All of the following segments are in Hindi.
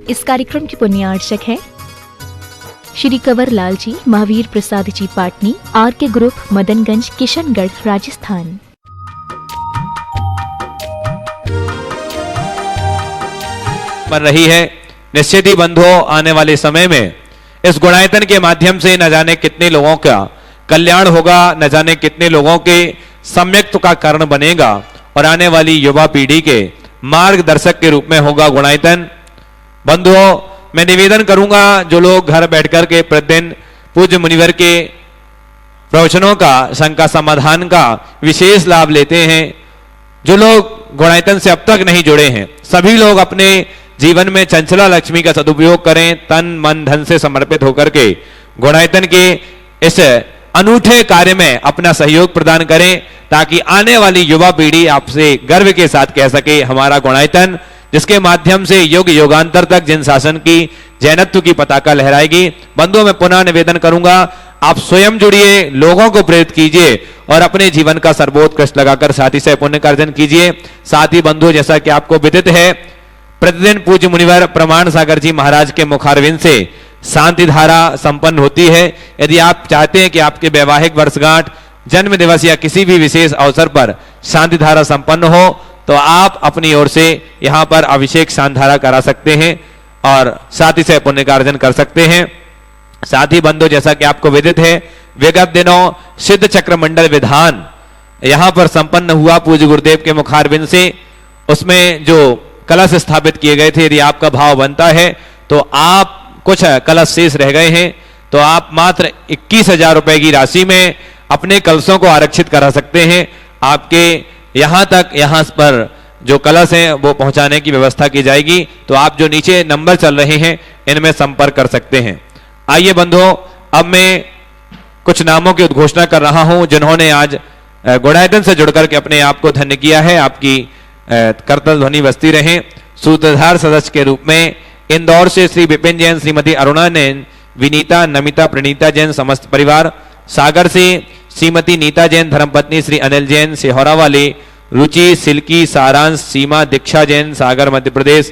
इस कार्यक्रम के पुण्यार्चक हैं श्री कंवर लाल जी, महावीर प्रसाद जी पाटनी, आर के ग्रुप, मदनगंज, किशनगढ़, राजस्थान। बन रही है। निश्चित ही बंधुओं, आने वाले समय में इस गुणायतन के माध्यम से न जाने कितने लोगों का कल्याण होगा, न जाने कितने लोगों के सम्यक्त्व का कारण बनेगा और आने वाली युवा पीढ़ी के मार्गदर्शक के रूप में होगा गुणायतन। बंधुओं, मैं निवेदन करूंगा, जो लोग घर बैठकर के प्रतिदिन पूज्य मुनिवर के प्रवचनों का, शंका समाधान का विशेष लाभ लेते हैं, जो लोग गुणायतन से अब तक नहीं जुड़े हैं, सभी लोग अपने जीवन में चंचला लक्ष्मी का सदुपयोग करें। तन मन धन से समर्पित होकर के गुणायतन के इस अनूठे कार्य में अपना सहयोग प्रदान करें, ताकि आने वाली युवा पीढ़ी आपसे गर्व के साथ कह सके, हमारा गुणायतन, जिसके माध्यम से युग युगांतर तक जिन शासन की जैनत्व की पताका लहराएगी। बंधुओं, मैं पुनः निवेदन करूंगा, आप स्वयं जुड़िए, लोगों को प्रेरित कीजिए और अपने जीवन का सर्वोत्कृष्ट लगाकर साथी से पुण्य कार्जन कीजिए। साथ ही बंधुओं, जैसा कि आपको विदित है, प्रतिदिन पूज्य मुनिवर प्रमाण सागर जी महाराज के मुखारविंद से शांति धारा संपन्न होती है। यदि आप चाहते हैं कि आपके वैवाहिक वर्षगांठ, जन्म दिवस या किसी भी विशेष अवसर पर शांति धारा संपन्न हो, तो आप अपनी ओर से यहां पर अभिषेक शांति धारा करा सकते हैं और साथी से पुण्य कार्जन कर सकते हैं। साथ ही बंधु, जैसा कि आपको विदित है, विगत दिनों सिद्ध चक्र मंडल विधान यहां पर संपन्न हुआ पूज्य गुरुदेव के मुखारविंद से। उसमें जो कलश स्थापित किए गए थे, यदि आपका भाव बनता है तो आप, कुछ कलश शेष रह गए हैं तो आप मात्र 21,000 रुपए की राशि में अपने कलशों को आरक्षित करा सकते हैं। आपके यहां तक, यहां पर जो कलश हैं वो पहुंचाने की व्यवस्था की जाएगी। तो आप जो नीचे नंबर चल रहे हैं, इनमें संपर्क कर सकते हैं। आइए बंधुओं, अब मैं कुछ नामों की उद्घोषणा कर रहा हूं, जिन्होंने आज गुणायतन से जुड़कर के अपने आप को धन्य किया है। आपकी करतल ध्वनि बजती रहे। सूत्रधार सदस्य के रूप में इंदौर से श्री विपिन जैन, श्रीमती अरुणा जैन, विनीता, नमिता, प्रणीता जैन, समस्त परिवार। सागर से श्रीमती नीता जैन, धर्मपत्नी श्री अनिल जैन, सिहोरा वाले, रुचि, सिल्की, सारांश, सीमा, दीक्षा जैन, सागर मध्य प्रदेश।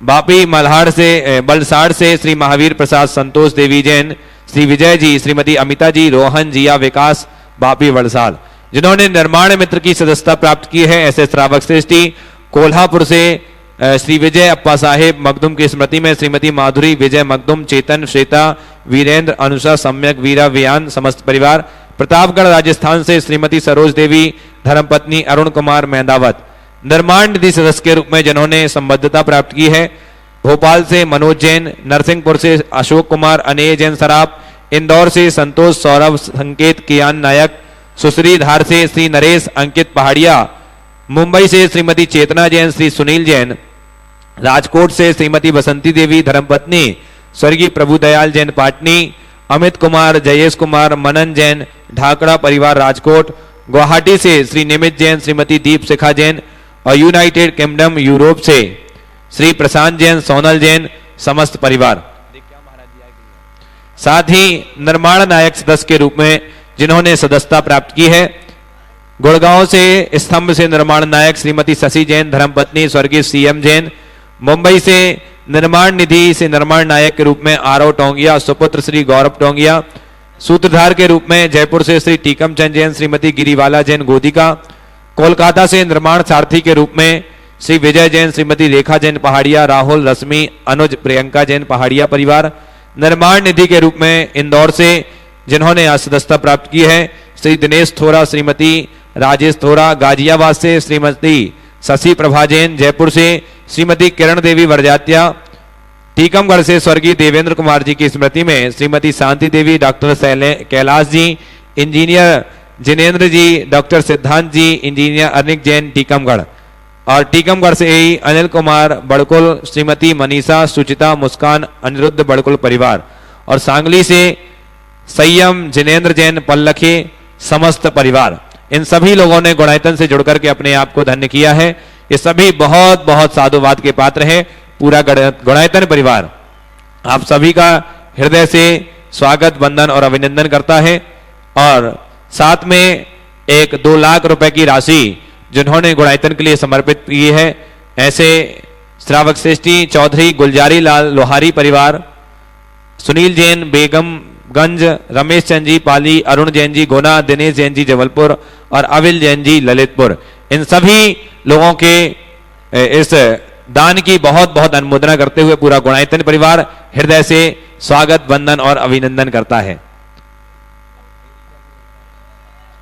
बापी मल्हाड़ से, बलसाड़ से श्री महावीर प्रसाद, संतोष देवी जैन, श्री विजय जी, श्रीमती अमिता जी, रोहन, जिया, विकास, बापी वलसाड़, जिन्होंने निर्माण मित्र की सदस्यता प्राप्त की है। ऐसे श्रावक श्रेष्ठी कोल्हापुर से श्री विजय अप्पा साहेब मखदुम की स्मृति में श्रीमती माधुरी, विजय मखदुम, चेतन, श्वेता, वीरेंद्र, अनुषा, सम्यक, वीरा, वियान, समस्त परिवार। प्रतापगढ़ राजस्थान से श्रीमती सरोज देवी, धर्मपत्नी अरुण कुमार मेहदावत, निर्माण निधि सदस्य के रूप में जिन्होंने संबद्धता प्राप्त की है। भोपाल से मनोज जैन, नरसिंहपुर से अशोक कुमार, अनेय जैन सराफ, इंदौर से संतोष, सौरभ, संकेत, कियान नायक, सुश्री धार से श्री नरेश, अंकित पहाड़िया, मुंबई से श्रीमती चेतना जैन, श्री सुनील जैन, राजकोट से श्रीमती बसंती देवी, धर्मपत्नी स्वर्गीय प्रभुदयाल जैन पाटनी, अमित कुमार, जयेश कुमार, मनन जैन, ढाकड़ा परिवार राजकोट। गुवाहाटी से श्री निमित जैन, श्रीमती दीप शिखा जैन और यूनाइटेड किंगडम यूरोप से श्री प्रशांत जैन, सोनल जैन, समस्त परिवार। साथ ही निर्माण नायक सदस्य के रूप में जिन्होंने सदस्यता प्राप्त की है, गुड़गांव से स्तंभ से निर्माण नायक श्रीमती शशि जैन, धर्मपत्नी स्वर्गीय सीएम जैन। मुंबई से निर्माण निधि से निर्माण नायक के रूप में आरव टोंगिया, सुपुत्र श्री गौरव टोंगिया। सूत्रधार के रूप में जयपुर से श्री टीकम चंद जैन, श्रीमती गिरिवाला जैन गोदिका। कोलकाता से निर्माण सारथी के रूप में श्री विजय जैन, श्रीमती रेखा जैन पहाड़िया, राहुल, रश्मि, अनुज, प्रियंका जैन पहाड़िया परिवार। निर्माण निधि के रूप में इंदौर से जिन्होंने आज सदस्यता प्राप्त की है, श्री दिनेश थोरा, श्रीमती राजेश थोरा। गाजियाबाद से श्रीमती शशि प्रभा जैन, जयपुर से श्रीमती किरण देवी वरजात्या। टीकमगढ़ से स्वर्गीय देवेंद्र कुमार जी की स्मृति में श्रीमती शांति देवी, डॉक्टर कैलाश जी, इंजीनियर जिनेन्द्र जी, डॉक्टर सिद्धांत जी, इंजीनियर अनिक जैन टीकमगढ़। और टीकमगढ़ से ही अनिल कुमार बड़कुल, श्रीमती मनीषा, सुचिता, मुस्कान, अनिरुद्ध बड़कुल परिवार। और सांगली से संयम, जिनेन्द्र जैन पल्लखे, समस्त परिवार। इन सभी लोगों ने गुणायतन से जुड़कर के अपने आप को धन्य किया है। ये सभी बहुत बहुत साधुवाद के पात्र हैं। पूरा गुणायतन परिवार आप सभी का हृदय से स्वागत, वंदन और अभिनंदन करता है। और साथ में एक 2 लाख रुपए की राशि जिन्होंने गुणायतन के लिए समर्पित की है, ऐसे श्रावक श्रेष्ठी चौधरी गुलजारी लाल लोहारी परिवार, सुनील जैन बेगमगंज, रमेश चंद जी पाली, अरुण जैन जी गोना, दिनेश जैन जी जबलपुर और अविल जैन जी ललितपुर, इन सभी लोगों के इस दान की बहुत बहुत अनुमोदना करते हुए पूरा गुणायतन परिवार हृदय से स्वागत, वंदन और अभिनंदन करता है।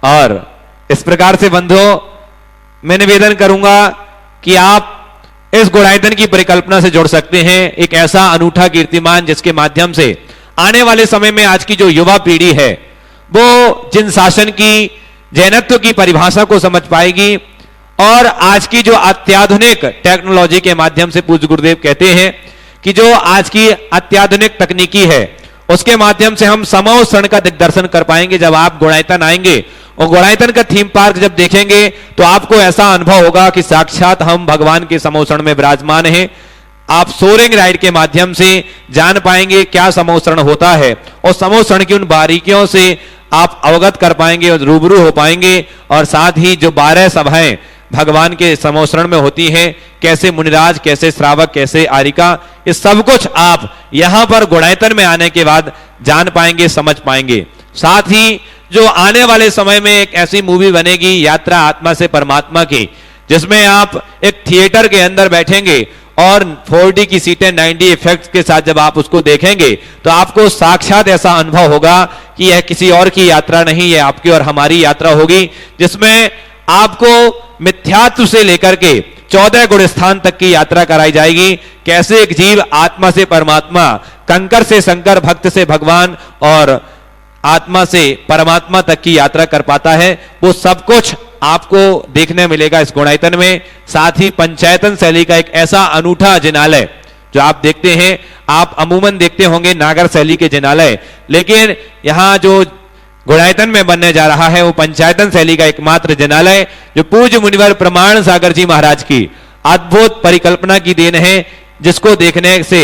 और इस प्रकार से बंधुओं, मैं निवेदन करूंगा कि आप इस गुणायतन की परिकल्पना से जुड़ सकते हैं, एक ऐसा अनूठा कीर्तिमान जिसके माध्यम से आने वाले समय में आज की जो युवा पीढ़ी है वो जिन शासन की जैनत्व की परिभाषा को समझ पाएगी और आज की जो अत्याधुनिक टेक्नोलॉजी के माध्यम से पूज्य गुरुदेव कहते हैं कि जो आज की अत्याधुनिक तकनीकी है उसके माध्यम से हम समो क्षण का दिग्दर्शन कर पाएंगे। जब आप गुणायतन आएंगे और गुणायतन का थीम पार्क जब देखेंगे तो आपको ऐसा अनुभव होगा कि साक्षात हम भगवान के समोषण में विराजमान हैं। आप सोरिंग राइड के माध्यम से जान पाएंगे क्या समोषण होता है और समोषण की उन बारीकियों से आप अवगत कर पाएंगे और रूबरू हो पाएंगे। और साथ ही जो 12 सभाएं भगवान के समोषण में होती हैं, कैसे मुनिराज, कैसे श्रावक, कैसे आरिका, ये सब कुछ आप यहां पर गुणायतन में आने के बाद जान पाएंगे, समझ पाएंगे। साथ ही जो आने वाले समय में एक ऐसी मूवी बनेगी यात्रा आत्मा से परमात्मा की, जिसमें आप एक थिएटर के अंदर बैठेंगे और 4D की सीटें 9D इफेक्ट्स के साथ जब आप उसको देखेंगे तो आपको साक्षात ऐसा अनुभव होगा कि यह किसी और की यात्रा नहीं, यह आपकी और हमारी यात्रा होगी, जिसमें आपको मिथ्यात्व से लेकर के 14 गुण स्थान तक की यात्रा कराई जाएगी। कैसे एक जीव आत्मा से परमात्मा, कंकर से शंकर, भक्त से भगवान और आत्मा से परमात्मा तक की यात्रा कर पाता है, वो सब कुछ आपको देखने मिलेगा इस गुणायतन में। साथ ही पंचायतन शैली का एक ऐसा अनूठा जिनालय जो आप देखते हैं, आप अमूमन देखते होंगे नागर शैली के जिनालय, लेकिन यहां जो गुणायतन में बनने जा रहा है वो पंचायतन शैली का एकमात्र जिनालय, जो पूज्य मुनिवर प्रमाण सागर जी महाराज की अद्भुत परिकल्पना की देन है, जिसको देखने से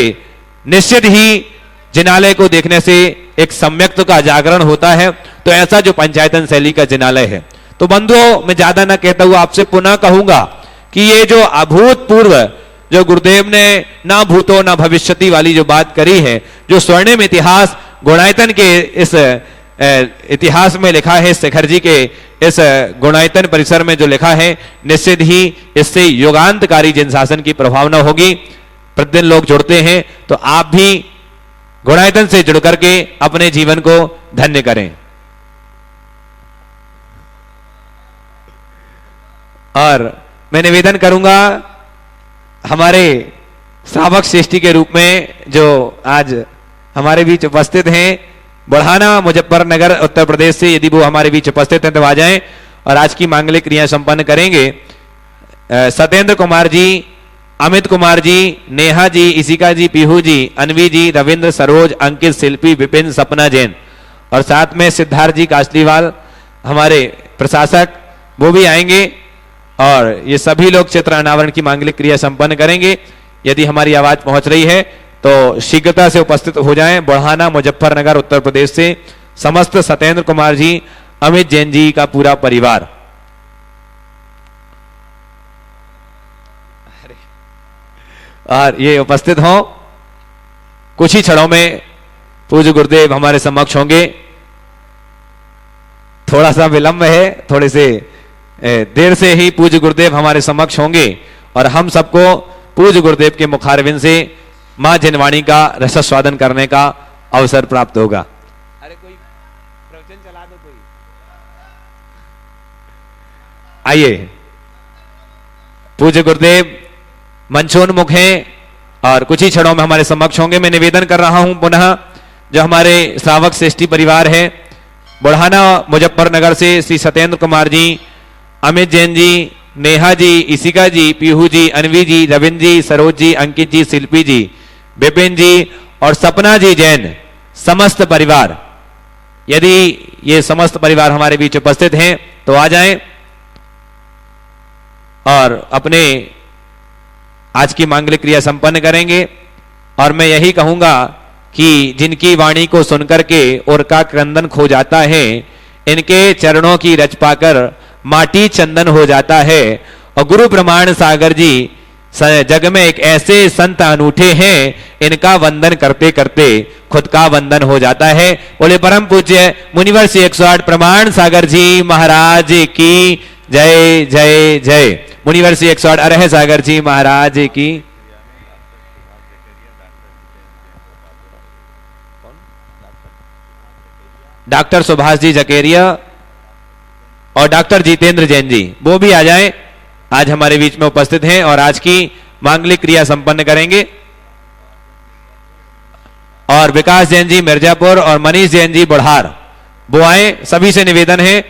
निश्चित ही जिनालय को देखने से एक सम्यक्त्व का जागरण होता है। तो ऐसा जो पंचायतन शैली का जिनालय है। तो बंधुओं, मैं ज्यादा ना कहता हुआ आपसे पुनः कहूंगा कि ये जो अभूतपूर्व जो गुरुदेव ने ना भूतो ना भविष्यति वाली जो बात करी है, जो स्वर्णिम इतिहास गुणायतन के इस इतिहास में लिखा है, शेखर जी के इस गुणायतन परिसर में जो लिखा है, निश्चित ही इससे युगांतकारी जिन शासन की प्रभावना होगी। प्रतिदिन लोग जुड़ते हैं, तो आप भी गुणायतन से जुड़ करके अपने जीवन को धन्य करें। और मैं निवेदन करूंगा हमारे श्रावक श्रेष्ठी के रूप में जो आज हमारे बीच उपस्थित हैं, बुढ़ाना मुजफ्फरनगर उत्तर प्रदेश से, यदि वो हमारे बीच उपस्थित हैं तो आ जाएं और आज की मांगलिक क्रिया संपन्न करेंगे। सत्येंद्र कुमार जी, अमित कुमार जी, नेहा जी, इशिका जी, पीहू जी, अनवी जी, रविंद्र, सरोज, अंकित, शिल्पी, विपिन, सपना जैन और साथ में सिद्धार्थ जी कासलीवाल हमारे प्रशासक, वो भी आएंगे और ये सभी लोग चित्र अनावरण की मांगलिक क्रिया संपन्न करेंगे। यदि हमारी आवाज पहुंच रही है तो शीघ्रता से उपस्थित हो जाएं। बुढ़ाना मुजफ्फरनगर उत्तर प्रदेश से समस्त सत्येंद्र कुमार जी, अमित जैन जी का पूरा परिवार। और ये उपस्थित हों। कुछ ही क्षणों में पूज्य गुरुदेव हमारे समक्ष होंगे। थोड़ा सा विलंब है, थोड़े से देर से ही पूज्य गुरुदेव हमारे समक्ष होंगे और हम सबको पूज्य गुरुदेव के मुखारविंद से मां जिनवाणी का रसस्वादन करने का अवसर प्राप्त होगा। अरे कोई प्रवचन चला दो कोई। आइए, पूज्य गुरुदेव मंचोन्मुख हैं और कुछ ही क्षणों में हमारे समक्ष होंगे। मैं निवेदन कर रहा हूं पुनः जो हमारे श्रावक श्रेष्ठी परिवार है, बुढ़ाना मुजफ्फरनगर से श्री सत्येंद्र कुमार जी, अमित जैन जी, नेहा जी, इशिका जी, पीहू जी, अनवी जी, रविंद्र जी, सरोज जी, अंकित जी, शिल्पी जी, विपिन जी और सपना जी जैन, समस्त परिवार, यदि ये समस्त परिवार हमारे बीच उपस्थित हैं तो आ जाएं और अपने आज की मांगलिक क्रिया संपन्न करेंगे। और मैं यही कहूंगा कि जिनकी वाणी को सुनकर के और का क्रंदन खो जाता है, इनके चरणों की रच पाकर माटी चंदन हो जाता है। और गुरु प्रमाण सागर जी जग में एक ऐसे संत अनूठे हैं, इनका वंदन करते करते खुद का वंदन हो जाता है। बोले परम पूज्य मुनिवर श्री 108 प्रमाण सागर जी महाराज की जय जय जय। मुनिवर श्री 108 अरह सागर जी महाराज की। डॉक्टर सुभाष जी जकेरिया और डॉक्टर जितेंद्र जैन जी वो भी आ जाएं, आज हमारे बीच में उपस्थित हैं और आज की मांगलिक क्रिया संपन्न करेंगे। और विकास जैन जी मिर्जापुर और मनीष जैन जी बुढ़ार वो आए, सभी से निवेदन है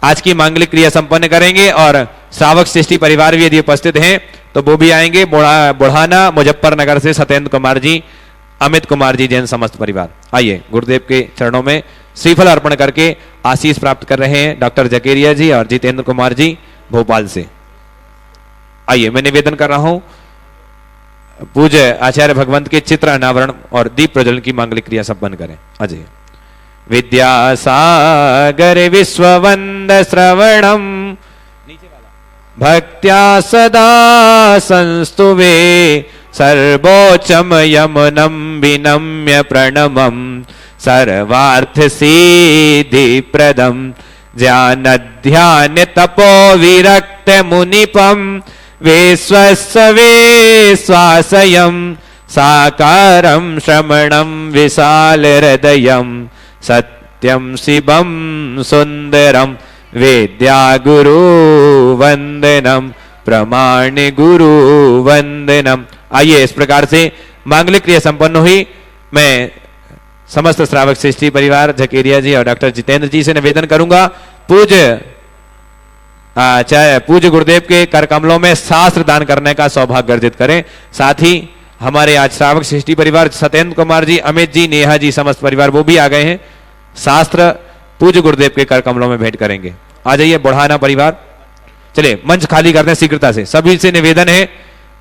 आज की मांगलिक क्रिया संपन्न करेंगे। और श्रावक सृष्टि परिवार भी यदि उपस्थित हैं तो वो भी आएंगे। बुढ़ाना मुजफ्फरनगर से सत्येंद्र कुमार जी, अमित कुमार जी, जैन समस्त परिवार। आइए गुरुदेव के चरणों में श्रीफल अर्पण करके आशीष प्राप्त कर रहे हैं डॉक्टर जकेरिया जी और जितेंद्र कुमार जी भोपाल से। आइए मैं निवेदन कर रहा हूं पूज्य आचार्य भगवंत के चित्र अनावरण और दीप प्रज्वलन की मांगलिक क्रिया संपन्न करें। अजय विद्यासागर विश्ववंद श्रवणम भक्त्या सदा संस्तुवे सर्वोच्चम यमनम विनम्य प्रणमम सर्वार्थ सिद्धि प्रदम ज्ञान ध्यान तपो विरक्त मुनिपम विश्वासयम साकारम श्रमणम विशाल हृदयम सत्यम शिवम सुंदरम वेद्या गुरु वंदनम प्रमाण गुरु वंदनम। आइए इस प्रकार से मांगलिक क्रिया संपन्न हुई। मैं समस्त श्रावक सृष्टि परिवार जकेरिया जी और डॉक्टर जितेंद्र जी से निवेदन करूंगा पूज्य गुरुदेव के कर कमलों में शास्त्र दान करने का सौभाग्य अर्जित करें। साथ ही हमारे आज श्रावक सृष्टि परिवार सत्येंद्र कुमार जी, अमित जी, नेहा जी समस्त परिवार वो भी आ गए हैं। शास्त्र पूज्य गुरुदेव के कर कमलों में भेंट करेंगे। आ जाइए बुढ़ाना परिवार। चलिए मंच खाली करते हैं शीघ्रता से। सभी से निवेदन है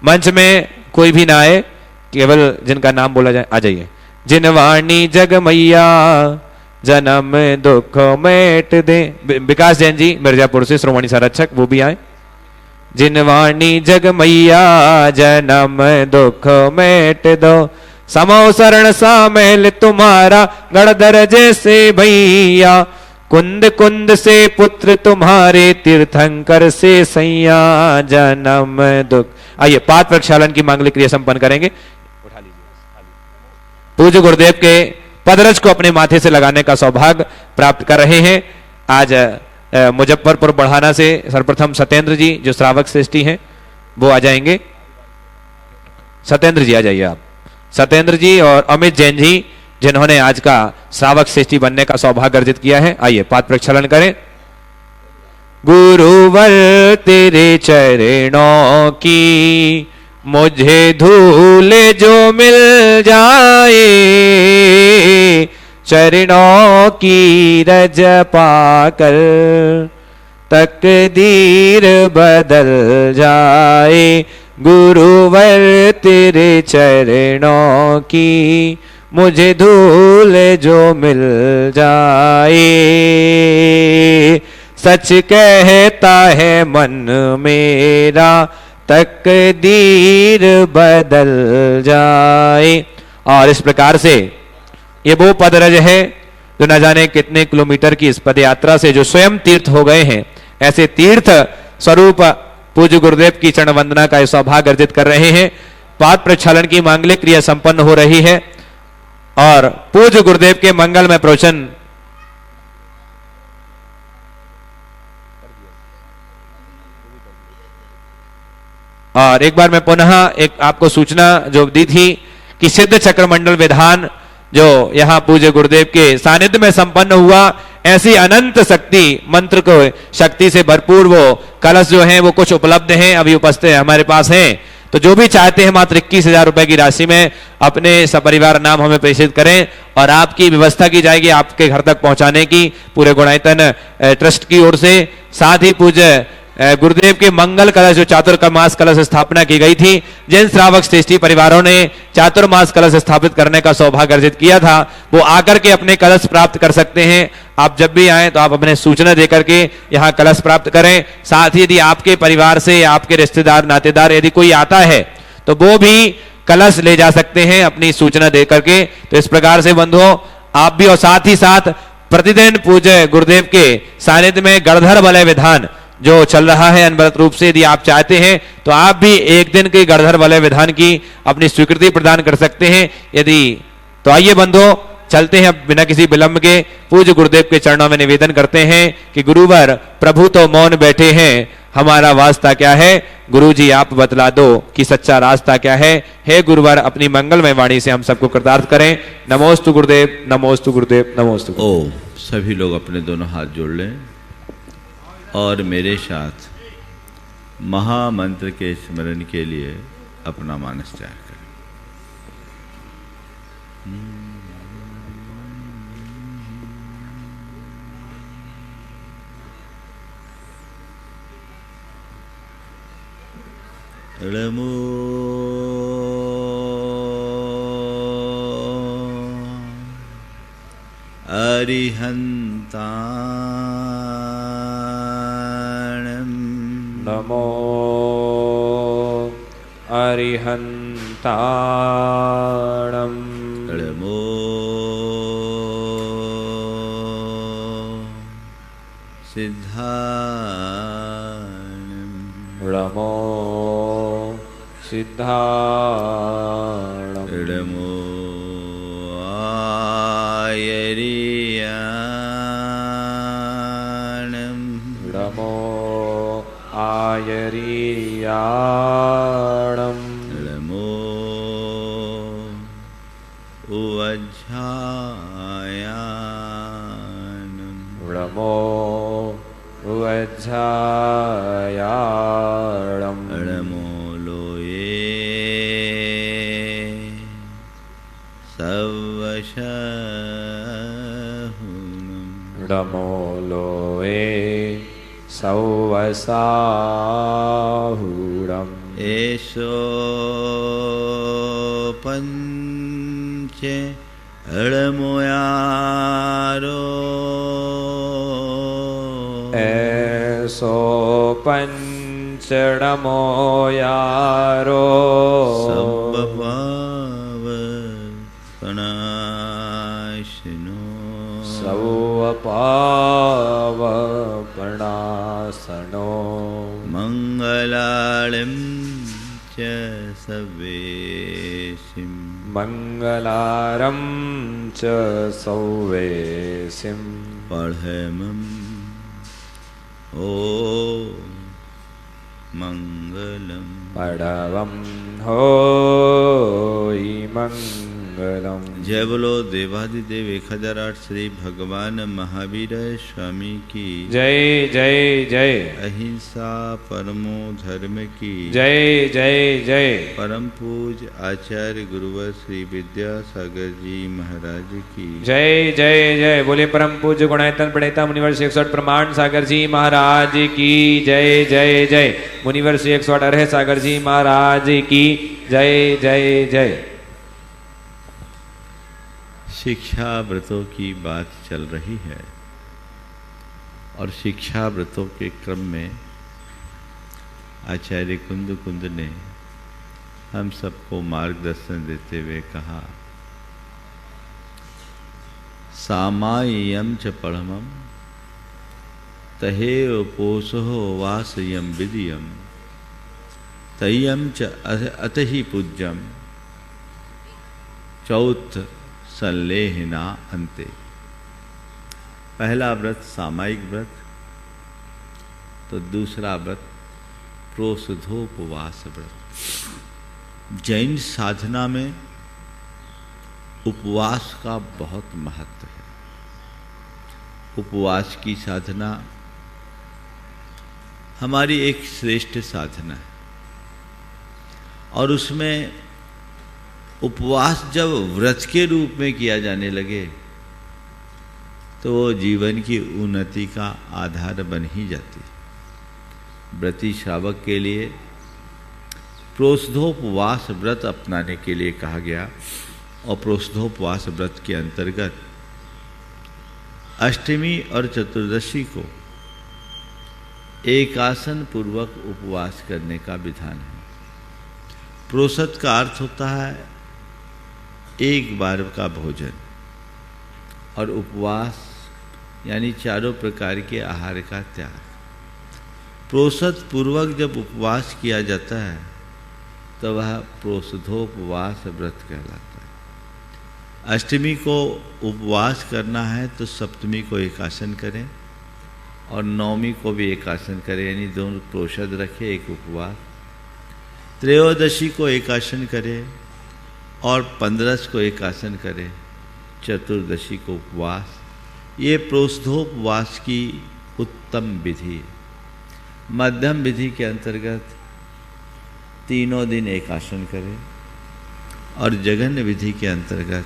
मंच में कोई भी ना आए, केवल जिनका नाम बोला जाए आ जाइए। जिनवाणी जग मैया जन्म दुख मेट दे। विकास जैन जी मिर्जापुर से श्रोमणी संरक्षक वो भी आए। जिनवाणी जग मैया जन्म दुख मेट दो समो शरण सामेल तुम्हारा गणधर जैसे भैया कुंद कुंद से पुत्र तुम्हारे तीर्थंकर से सैया जन्म दुख। आइए पाद प्रक्षालन की मांगलिक क्रिया संपन्न करेंगे। उठा लीजिए। पूज्य गुरुदेव के पदरज को अपने माथे से लगाने का सौभाग्य प्राप्त कर रहे हैं। आज मुजफ्फरपुर बढ़ाना से सर्वप्रथम सत्येंद्र जी जो श्रावक सृष्टि हैं वो आ जाएंगे। सत्येंद्र जी आ जाइए आप। सत्येंद्र जी और अमित जैन जी जिन्होंने आज का श्रावक सृष्टि बनने का सौभाग्य अर्जित किया है। आइए पाद प्रक्षालन करें। गुरुवर तेरे चरणों की मुझे धूल जो मिल जाए चरणों की रज पाकर तकदीर बदल जाए। गुरुवर तेरे चरणों की मुझे धूल जो मिल जाए सच कहता है मन मेरा तकदीर बदल जाए। और इस प्रकार से ये वो पदरज है जो न जाने कितने किलोमीटर की इस पद यात्रा से जो स्वयं तीर्थ हो गए हैं, ऐसे तीर्थ स्वरूप पूज्य गुरुदेव की चरण वंदना का सौभाग्य अर्जित कर रहे हैं। पाद प्रक्षालन की मांगलिक क्रिया संपन्न हो रही है और पूज्य गुरुदेव के मंगल में प्रवचन और एक बार मैं पुनः एक आपको सूचना जो दी थी कि सिद्ध चक्रमंडल विधान जो यहां पूज्य गुरुदेव के सानिध्य में संपन्न हुआ, ऐसी अनंत शक्ति मंत्र को शक्ति से भरपूर वो कलश जो है वो कुछ उपलब्ध हैं, अभी उपस्थित हमारे पास हैं। तो जो भी चाहते हैं मात्र 21,000 रुपए की राशि में अपने सपरिवार नाम हमें प्रेषित करें और आपकी व्यवस्था की जाएगी आपके घर तक पहुंचाने की पूरे गुणायतन ट्रस्ट की ओर से। साथ ही पूज्य गुरुदेव के मंगल कलश जो चातुर्मास कलश स्थापना की गई थी, जिन श्रावक श्रेष्ठी परिवारों ने चातुर्मास कलश स्थापित करने का सौभाग्य अर्जित किया था, वो आकर के अपने कलश प्राप्त कर सकते हैं। आप जब भी आए तो आप अपने सूचना देकर के यहाँ कलश प्राप्त करें। साथ ही यदि आपके परिवार से आपके रिश्तेदार नातेदार यदि कोई आता है तो वो भी कलश ले जा सकते हैं अपनी सूचना देकर के। तो इस प्रकार से बंधुओं आप भी, और साथ ही साथ प्रतिदिन पूज्य गुरुदेव के सानिध्य में गणधर वलय विधान जो चल रहा है अनवरत रूप से, यदि आप चाहते हैं तो आप भी एक दिन के गणधर वलय विधान की अपनी स्वीकृति प्रदान कर सकते हैं। यदि तो आइए बंधुओं चलते हैं बिना किसी विलंब के। पूज्य गुरुदेव के चरणों में निवेदन करते हैं कि गुरुवर प्रभु तो मौन बैठे हैं, हमारा वास्ता क्या है, गुरु जी आप बतला दो कि सच्चा रास्ता क्या है। हे गुरुवर अपनी मंगलमय वाणी से हम सबको कृतार्थ करें। नमोस्तु गुरुदेव, नमोस्तु गुरुदेव, नमोस्तु गुरुदेव। ओम। सभी लोग अपने दोनों हाथ जोड़ लें और मेरे साथ महामंत्र के स्मरण के लिए अपना मानस त्याग करें। नमो अरिहन्ताणं नमो अरिहन्ताणं नमो सिद्धाणं नमो सिद्धाणं नमो आयर्याणं नमो आयर्याणं नमो उवज्झायाणं नमो उवज्झायाणं नमो लोये सवशहुनं नमो लोए सौवसाहुरम् एषो पंच अळमोयारो ऐसो पंचडमो यारो सब्बपावपनाशिनो सौवपावपणासनो मंगलाळं च सवेशिं मंगलारं च सौवेसिं पढ़मम् ओ मंगलम पडवं होई मंगलम। जय बोलो देवादिदेव 1008 श्री भगवान महावीर स्वामी की जय जय जय। अहिंसा परमो धर्म की जय जय जय। परम पूज आचार्य गुरुवर श्री विद्यासागर जी महाराज की जय जय जय। बोले परम पूज्य गुणायतन प्रणेता मुनिवर श्री 108 प्रमाण सागर जी महाराज की जय जय जय। मुनिवर श्री 108 अरह सागर जी महाराज की जय जय जय। शिक्षा व्रतों की बात चल रही है और शिक्षा व्रतों के क्रम में आचार्य कुंद ने हम सबको मार्गदर्शन देते हुए कहा, सामाय्यम च परमम तहेव पोषो वासयम विदियम तय्यम च अतहि पूज्यम चौथ संलेहना अंते। पहला व्रत सामायिक व्रत, तो दूसरा व्रत प्रोषधोपवास व्रत। जैन साधना में उपवास का बहुत महत्व है। उपवास की साधना हमारी एक श्रेष्ठ साधना है और उसमें उपवास जब व्रत के रूप में किया जाने लगे तो वो जीवन की उन्नति का आधार बन ही जाती। व्रती श्रावक के लिए प्रोषधोपवास व्रत अपनाने के लिए कहा गया। और प्रोषधोपवास व्रत के अंतर्गत अष्टमी और चतुर्दशी को एकासन पूर्वक उपवास करने का विधान है। प्रोषद का अर्थ होता है एक बार का भोजन, और उपवास यानी चारों प्रकार के आहार का त्याग। प्रोषद पूर्वक जब उपवास किया जाता है तो वह प्रोषधोपवास व्रत कहलाता है। अष्टमी को उपवास करना है तो सप्तमी को एकासन करें और नवमी को भी एकासन करें, यानी दोनों प्रोषद रखे, एक उपवास। त्रयोदशी को एकासन करें और 15 को एकासन करें, चतुर्दशी को उपवास। ये प्रोषधोपवास की उत्तम विधि है। मध्यम विधि के अंतर्गत तीनों दिन एकासन करें, और जघन्य विधि के अंतर्गत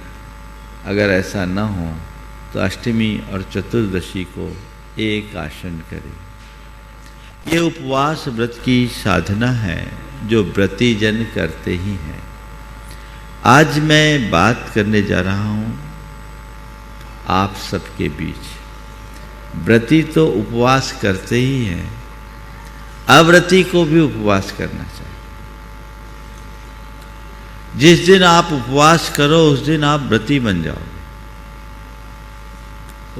अगर ऐसा न हो तो अष्टमी और चतुर्दशी को एकासन करें। ये उपवास व्रत की साधना है जो व्रती जन करते ही हैं। आज मैं बात करने जा रहा हूं आप सबके बीच। व्रती तो उपवास करते ही हैं, अव्रती को भी उपवास करना चाहिए। जिस दिन आप उपवास करो उस दिन आप व्रती बन जाओगे।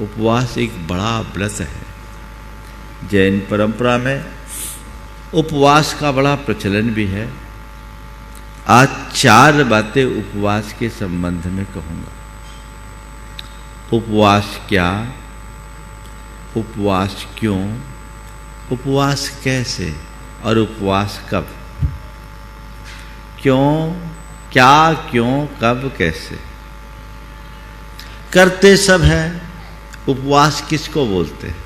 उपवास एक बड़ा व्रत है। जैन परंपरा में उपवास का बड़ा प्रचलन भी है। आज 4 बातें उपवास के संबंध में कहूंगा। उपवास क्या, उपवास क्यों, उपवास कैसे और उपवास कब। क्यों, क्या, क्यों, कब, कैसे। करते सब है, उपवास किसको बोलते हैं?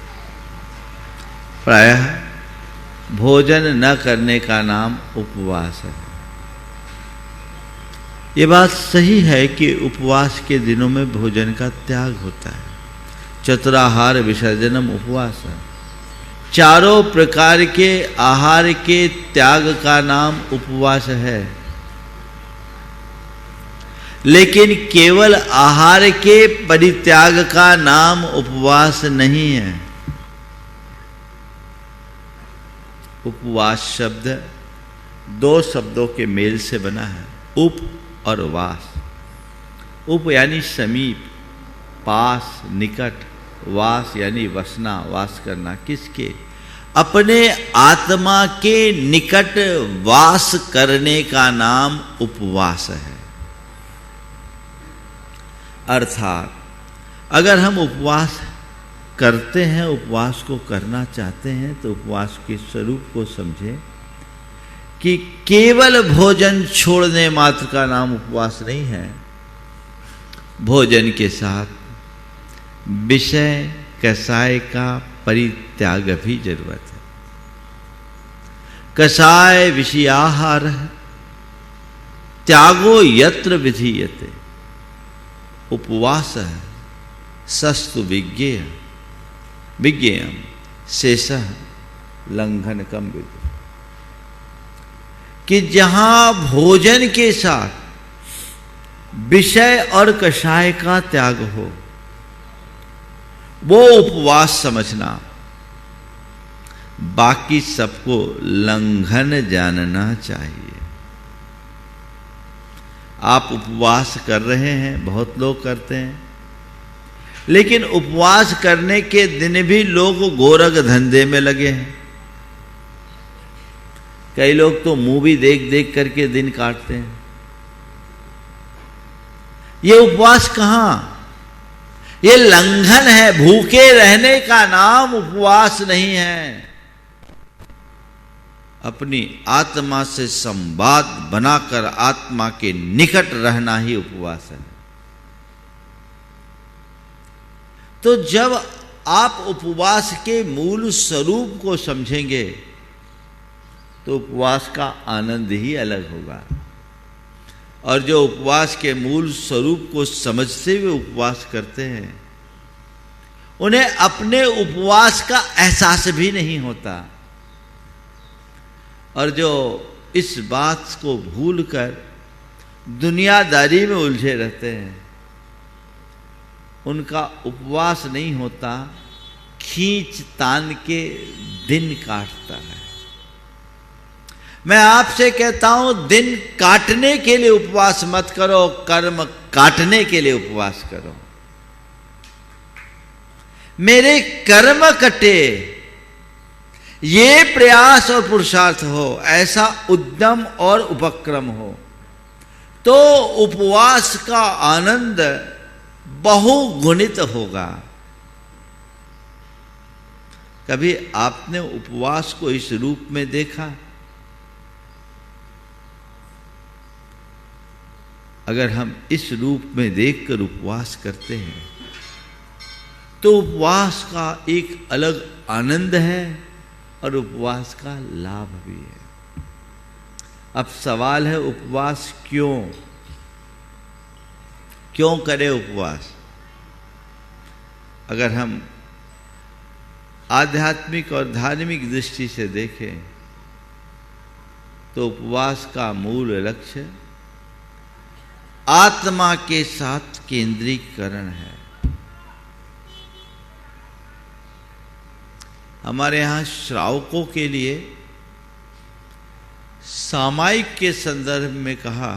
प्रायः भोजन न करने का नाम उपवास है। ये बात सही है कि उपवास के दिनों में भोजन का त्याग होता है। चतुराहार विसर्जनम उपवास है। चारों प्रकार के आहार के त्याग का नाम उपवास है। लेकिन केवल आहार के परित्याग का नाम उपवास नहीं है। उपवास शब्द 2 शब्दों के मेल से बना है, उप और वास। उप यानी समीप, पास, निकट। वास यानी वसना, वास करना। किसके? अपने आत्मा के निकट वास करने का नाम उपवास है। अर्थात अगर हम उपवास करते हैं, उपवास को करना चाहते हैं, तो उपवास के स्वरूप को समझें कि केवल भोजन छोड़ने मात्र का नाम उपवास नहीं है। भोजन के साथ विषय कषाय का परित्याग भी जरूरत है। कषाय विषयाहार त्यागो यत्र विधीयते। उपवास है सस्तु विज्ञेय विज्ञेयम शेषः लंघनकम विदु। कि जहां भोजन के साथ विषय और कषाय का त्याग हो वो उपवास समझना। बाकी सबको लंघन जानना चाहिए। आप उपवास कर रहे हैं, बहुत लोग करते हैं, लेकिन उपवास करने के दिन भी लोग गोरख धंधे में लगे हैं। कई लोग तो मूवी देख देख करके दिन काटते हैं। ये उपवास कहां? ये लंघन है। भूखे रहने का नाम उपवास नहीं है। अपनी आत्मा से संवाद बनाकर आत्मा के निकट रहना ही उपवास है। तो जब आप उपवास के मूल स्वरूप को समझेंगे तो उपवास का आनंद ही अलग होगा। और जो उपवास के मूल स्वरूप को समझते हुए उपवास करते हैं उन्हें अपने उपवास का एहसास भी नहीं होता। और जो इस बात को भूलकर दुनियादारी में उलझे रहते हैं, उनका उपवास नहीं होता, खींच तान के दिन काटता है। मैं आपसे कहता हूं, दिन काटने के लिए उपवास मत करो, कर्म काटने के लिए उपवास करो। मेरे कर्म कटे, ये प्रयास और पुरुषार्थ हो, ऐसा उद्यम और उपक्रम हो, तो उपवास का आनंद बहुगुणित होगा। कभी आपने उपवास को इस रूप में देखा? अगर हम इस रूप में देखकर उपवास करते हैं तो उपवास का एक अलग आनंद है और उपवास का लाभ भी है। अब सवाल है, उपवास क्यों करें उपवास? अगर हम आध्यात्मिक और धार्मिक दृष्टि से देखें तो उपवास का मूल लक्ष्य आत्मा के साथ केंद्रीकरण है। हमारे यहाँ श्रावकों के लिए सामायिक के संदर्भ में कहा,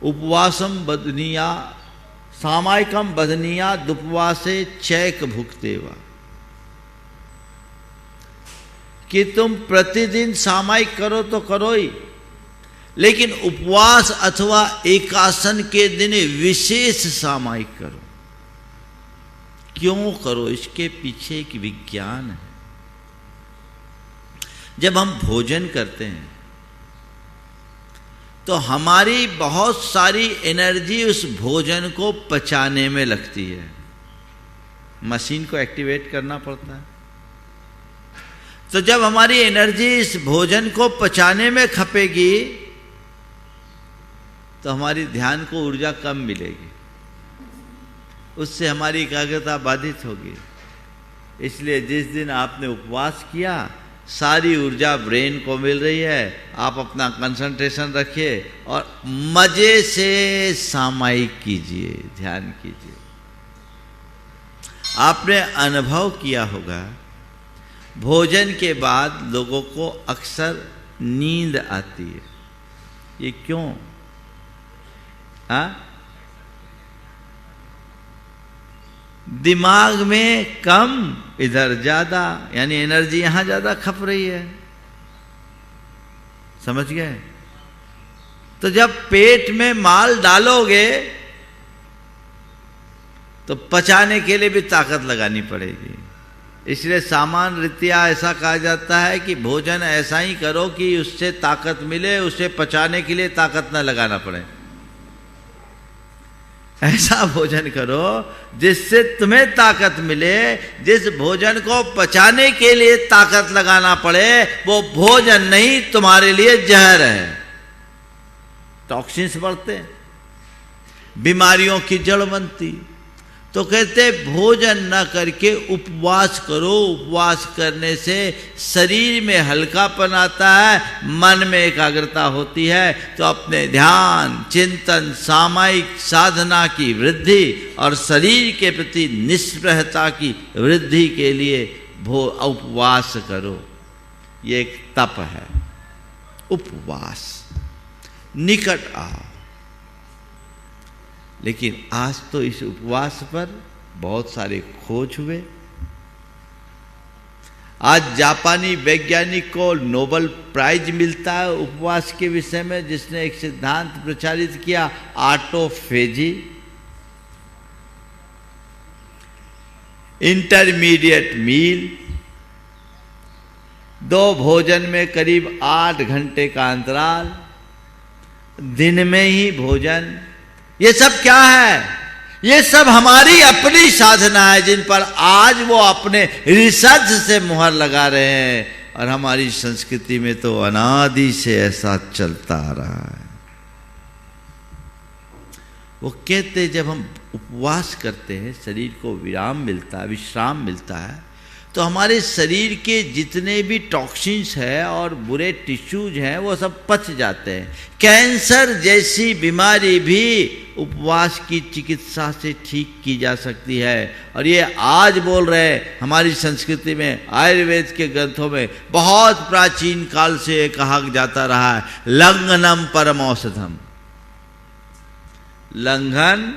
उपवासम बदनीया सामायिकम बदनीया दुपवासे चैक भुक्तेवा, कि तुम प्रतिदिन सामायिक करो तो करो ही, लेकिन उपवास अथवा एकासन के दिन विशेष सामायिक करो। क्यों करो? इसके पीछे एक विज्ञान है। जब हम भोजन करते हैं तो हमारी बहुत सारी एनर्जी उस भोजन को पचाने में लगती है। मशीन को एक्टिवेट करना पड़ता है। तो जब हमारी एनर्जी इस भोजन को पचाने में खपेगी तो हमारी ध्यान को ऊर्जा कम मिलेगी, उससे हमारी एकाग्रता बाधित होगी। इसलिए जिस दिन आपने उपवास किया, सारी ऊर्जा ब्रेन को मिल रही है, आप अपना कंसंट्रेशन रखिए और मजे से सामायिक कीजिए, ध्यान कीजिए। आपने अनुभव किया होगा, भोजन के बाद लोगों को अक्सर नींद आती है। ये क्यों? दिमाग में कम, इधर ज्यादा, यानी एनर्जी यहां ज्यादा खप रही है। समझ गए? तो जब पेट में माल डालोगे तो पचाने के लिए भी ताकत लगानी पड़ेगी। इसलिए सामान्य रीत्या ऐसा कहा जाता है कि भोजन ऐसा ही करो कि उससे ताकत मिले, उसे पचाने के लिए ताकत न लगाना पड़े। ऐसा भोजन करो जिससे तुम्हें ताकत मिले। जिस भोजन को पचाने के लिए ताकत लगाना पड़े वो भोजन नहीं, तुम्हारे लिए जहर है। टॉक्सिन्स बढ़ते, बीमारियों की जड़ बनती। तो कहते भोजन न करके उपवास करो। उपवास करने से शरीर में हल्कापन आता है, मन में एकाग्रता होती है, तो अपने ध्यान, चिंतन, सामायिक साधना की वृद्धि और शरीर के प्रति निस्पृहता की वृद्धि के लिए उपवास करो। ये एक तप है, उपवास। निकट आओ। लेकिन आज तो इस उपवास पर बहुत सारे खोज हुए। आज जापानी वैज्ञानिक को नोबेल प्राइज मिलता है उपवास के विषय में, जिसने एक सिद्धांत प्रचारित किया, ऑटोफेजी। इंटरमीडिएट मील, 2 भोजन में करीब 8 घंटे का अंतराल, दिन में ही भोजन। ये सब क्या है? ये सब हमारी अपनी साधना है, जिन पर आज वो अपने रिसर्च से मुहर लगा रहे हैं। और हमारी संस्कृति में तो अनादि से ऐसा चलता आ रहा है। वो कहते जब हम उपवास करते हैं, शरीर को विश्राम मिलता है, तो हमारे शरीर के जितने भी टॉक्सिन्स हैं और बुरे टिश्यूज हैं वो सब पच जाते हैं। कैंसर जैसी बीमारी भी उपवास की चिकित्सा से ठीक की जा सकती है। और ये आज बोल रहे हमारी संस्कृति में, आयुर्वेद के ग्रंथों में बहुत प्राचीन काल से कहा जाता रहा है, लंघनम परम औषधम। लंघन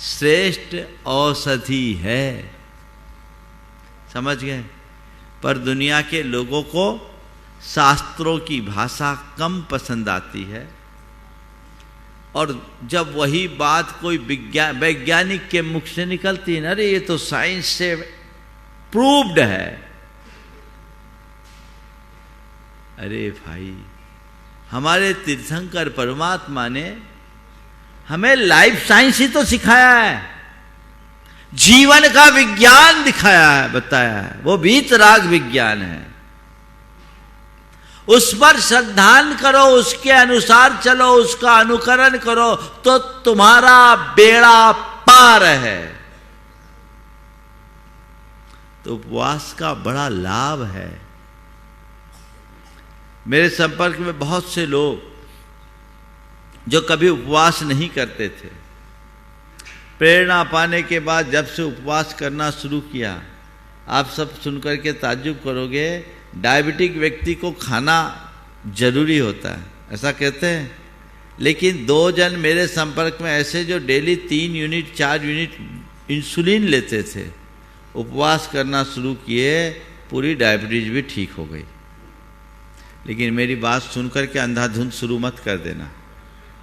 श्रेष्ठ औषधि है, समझ गए। पर दुनिया के लोगों को शास्त्रों की भाषा कम पसंद आती है, और जब वही बात कोई वैज्ञानिक के मुख से निकलती है ना, अरे ये तो साइंस से प्रूव्ड है। अरे भाई, हमारे तीर्थंकर परमात्मा ने हमें लाइफ साइंस ही तो सिखाया है, जीवन का विज्ञान दिखाया है, बताया है, वो वीतराग विज्ञान है। उस पर श्रद्धान करो, उसके अनुसार चलो, उसका अनुकरण करो तो तुम्हारा बेड़ा पार है। तो उपवास का बड़ा लाभ है। मेरे संपर्क में बहुत से लोग जो कभी उपवास नहीं करते थे, प्रेरणा पाने के बाद जब से उपवास करना शुरू किया, आप सब सुनकर के ताज्जुब करोगे, डायबिटिक व्यक्ति को खाना जरूरी होता है, ऐसा कहते हैं। लेकिन 2 जन मेरे संपर्क में ऐसे जो डेली 3 यूनिट 4 यूनिट इंसुलिन लेते थे, उपवास करना शुरू किए, पूरी डायबिटीज भी ठीक हो गई। लेकिन मेरी बात सुनकर के अंधाधुंध शुरू मत कर देना,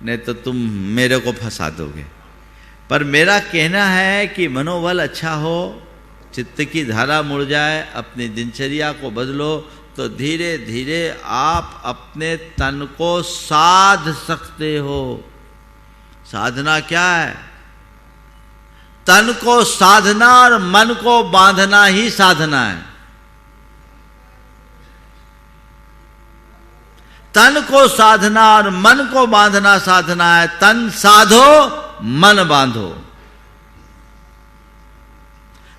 नहीं तो तुम मेरे को फंसा दोगे। पर मेरा कहना है कि मनोबल अच्छा हो, चित्त की धारा मुड़ जाए, अपनी दिनचर्या को बदलो, तो धीरे धीरे आप अपने तन को साध सकते हो। साधना क्या है? तन को साधना और मन को बांधना ही साधना है। तन को साधना और मन को बांधना साधना है। तन साधो, मन बांधो।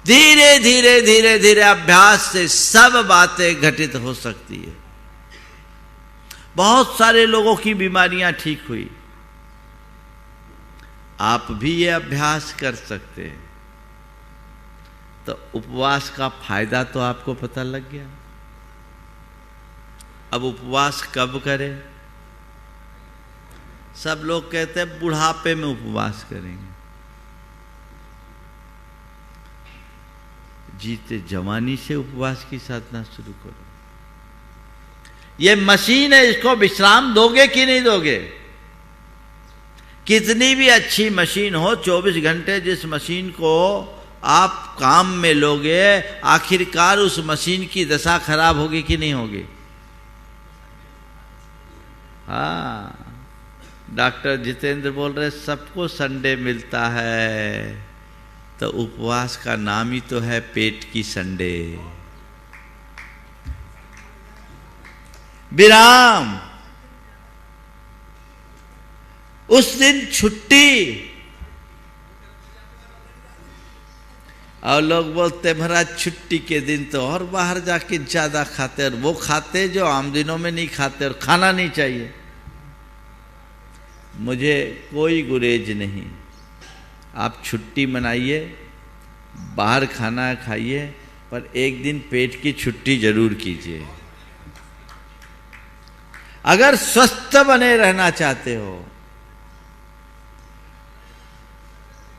धीरे धीरे धीरे धीरे अभ्यास से सब बातें घटित हो सकती है। बहुत सारे लोगों की बीमारियां ठीक हुई। आप भी ये अभ्यास कर सकते हैं। तो उपवास का फायदा तो आपको पता लग गया। अब उपवास कब करें? सब लोग कहते हैं बुढ़ापे में उपवास करेंगे। जीते जवानी से उपवास की साधना शुरू करो। ये मशीन है, इसको विश्राम दोगे कि नहीं दोगे? कितनी भी अच्छी मशीन हो, 24 घंटे जिस मशीन को आप काम में लोगे, आखिरकार उस मशीन की दशा खराब होगी कि नहीं होगी? हाँ, डॉक्टर जितेंद्र बोल रहे सबको संडे मिलता है, तो उपवास का नाम ही तो है पेट की संडे। विराम, उस दिन छुट्टी। और लोग बोलते महाराज छुट्टी के दिन तो और बाहर जाके ज्यादा खाते, और वो खाते जो आम दिनों में नहीं खाते, और खाना नहीं चाहिए। मुझे कोई गुरेज नहीं, आप छुट्टी मनाइए, बाहर खाना खाइए, पर एक दिन पेट की छुट्टी जरूर कीजिए। अगर स्वस्थ बने रहना चाहते हो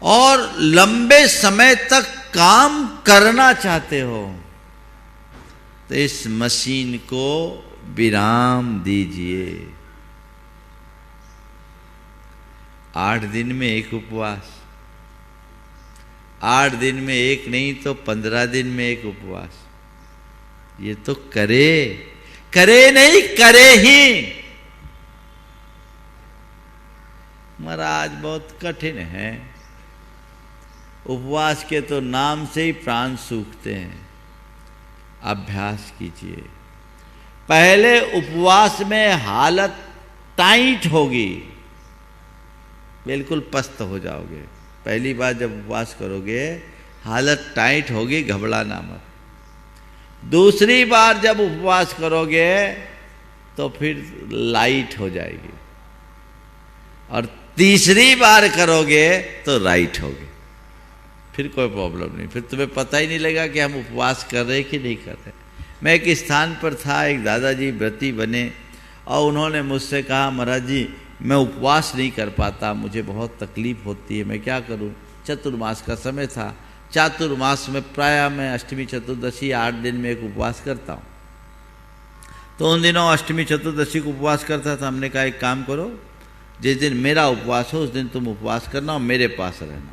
और लंबे समय तक काम करना चाहते हो, तो इस मशीन को विराम दीजिए। 8 दिन में एक उपवास, 8 दिन में एक नहीं तो 15 दिन में एक उपवास। ये तो करे नहीं, करे ही। महाराज बहुत कठिन है, उपवास के तो नाम से ही प्राण सूखते हैं। अभ्यास कीजिए। पहले उपवास में हालत टाइट होगी, बिल्कुल पस्त हो जाओगे। पहली बार जब उपवास करोगे हालत टाइट होगी, घबराना मत। दूसरी बार जब उपवास करोगे तो फिर लाइट हो जाएगी, और तीसरी बार करोगे तो राइट होगी, फिर कोई प्रॉब्लम नहीं, फिर तुम्हें पता ही नहीं लगेगा कि हम उपवास कर रहे कि नहीं कर रहे। मैं एक स्थान पर था, एक दादाजी व्रती बने और उन्होंने मुझसे कहा, महाराज जी मैं उपवास नहीं कर पाता, मुझे बहुत तकलीफ होती है, मैं क्या करूं। चतुर्मास का समय था, चातुर्मास में प्रायः मैं अष्टमी चतुर्दशी 8 दिन में एक उपवास करता हूँ। तो उन दिनों अष्टमी चतुर्दशी को उपवास करता था। हमने कहा एक काम करो, जिस दिन मेरा उपवास हो उस दिन तुम उपवास करना और मेरे पास रहना।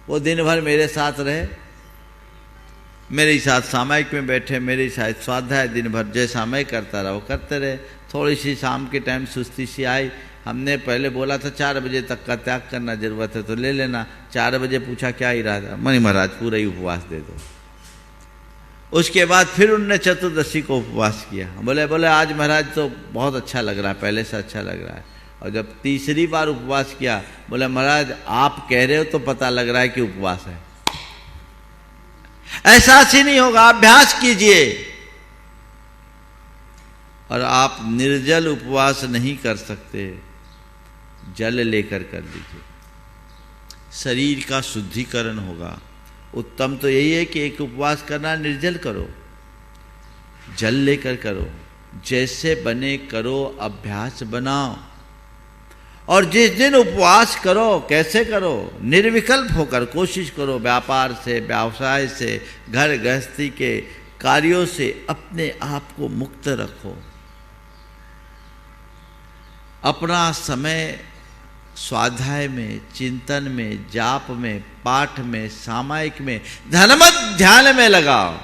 वो दिन भर मेरे साथ रहे, मेरे साथ सामायिक में बैठे, मेरे साथ स्वाध्याय दिन भर जैसा मैं करता रहा वो करते रहे। थोड़ी सी शाम के टाइम सुस्ती सी आई, हमने पहले बोला था 4 बजे तक का त्याग करना, जरूरत है तो ले लेना। 4 बजे पूछा क्या इरादा, मनी महाराज पूरा ही उपवास दे दो। उसके बाद फिर उनने चतुर्दशी को उपवास किया। बोले आज महाराज तो बहुत अच्छा लग रहा है, पहले से अच्छा लग रहा है। और जब तीसरी बार उपवास किया, बोले महाराज आप कह रहे हो तो पता लग रहा है कि उपवास है। एहसास ही नहीं होगा, अभ्यास कीजिए। और आप निर्जल उपवास नहीं कर सकते, जल लेकर कर लीजिए, शरीर का शुद्धिकरण होगा। उत्तम तो यही है कि एक उपवास करना, निर्जल करो, जल लेकर करो, जैसे बने करो, अभ्यास बनाओ। और जिस दिन उपवास करो कैसे करो, निर्विकल्प होकर कोशिश करो, व्यापार से, व्यवसाय से, घर गृहस्थी के कार्यों से अपने आप को मुक्त रखो। अपना समय स्वाध्याय में, चिंतन में, जाप में, पाठ में, सामायिक में, धर्मत ध्यान में लगाओ।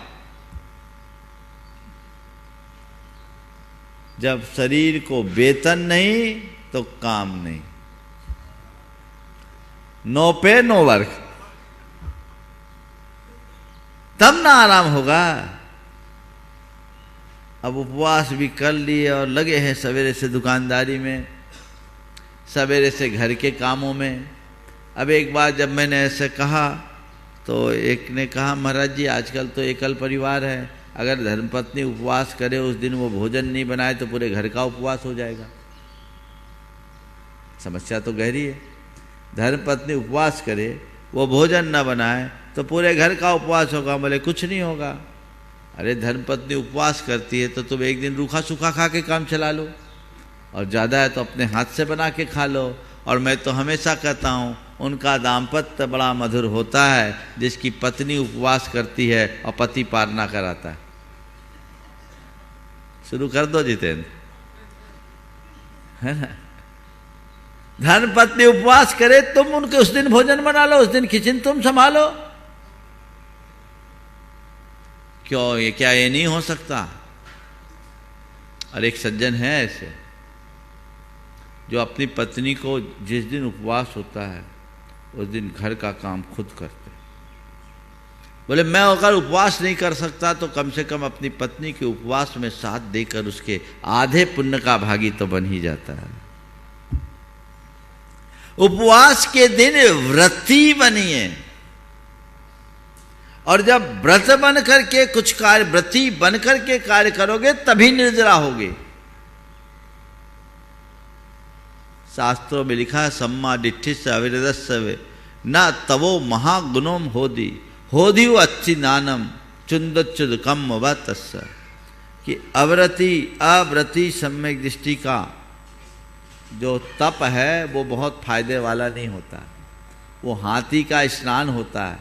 जब शरीर को वेतन नहीं तो काम नहीं, नो पे नो वर्क, तब ना आराम होगा। अब उपवास भी कर लिए और लगे हैं सवेरे से दुकानदारी में, सवेरे से घर के कामों में। अब एक बार जब मैंने ऐसे कहा तो एक ने कहा, महाराज जी आजकल तो एकल परिवार है, अगर धर्मपत्नी उपवास करे उस दिन वो भोजन नहीं बनाए तो पूरे घर का उपवास हो जाएगा। समस्या तो गहरी है। धर्मपत्नी उपवास करे, वो भोजन न बनाए तो पूरे घर का उपवास होगा। बोले कुछ नहीं होगा। अरे धर्मपत्नी उपवास करती है तो तुम एक दिन रूखा सूखा खा के काम चला लो, और ज़्यादा है तो अपने हाथ से बना के खा लो। और मैं तो हमेशा कहता हूँ उनका दाम्पत्य बड़ा मधुर होता है जिसकी पत्नी उपवास करती है और पति पार ना कराता है। शुरू कर दो जितेंद्र, है ना। धर्मपत्नी उपवास करे, तुम उनके उस दिन भोजन बना लो, उस दिन किचन तुम संभालो। क्यों, ये क्या ये नहीं हो सकता? और एक सज्जन है ऐसे जो अपनी पत्नी को जिस दिन उपवास होता है उस दिन घर का काम खुद करते। बोले मैं अगर उपवास नहीं कर सकता तो कम से कम अपनी पत्नी के उपवास में साथ देकर उसके आधे पुण्य का भागी तो बन ही जाता है। उपवास के दिन व्रती बनिए, और जब व्रत बन करके कुछ कार्य, व्रती बन करके कार्य करोगे तभी निर्जरा होगे। शास्त्रों में लिखा है सम्मा डिठ्ठि से अविरदस्सवे न तवो महागुणोम होदी होदी अच्छी नानम चुंदच्युद कम व तस्स, कि अव्रती सम्यक दृष्टि का जो तप है वो बहुत फायदे वाला नहीं होता। वो हाथी का स्नान होता है,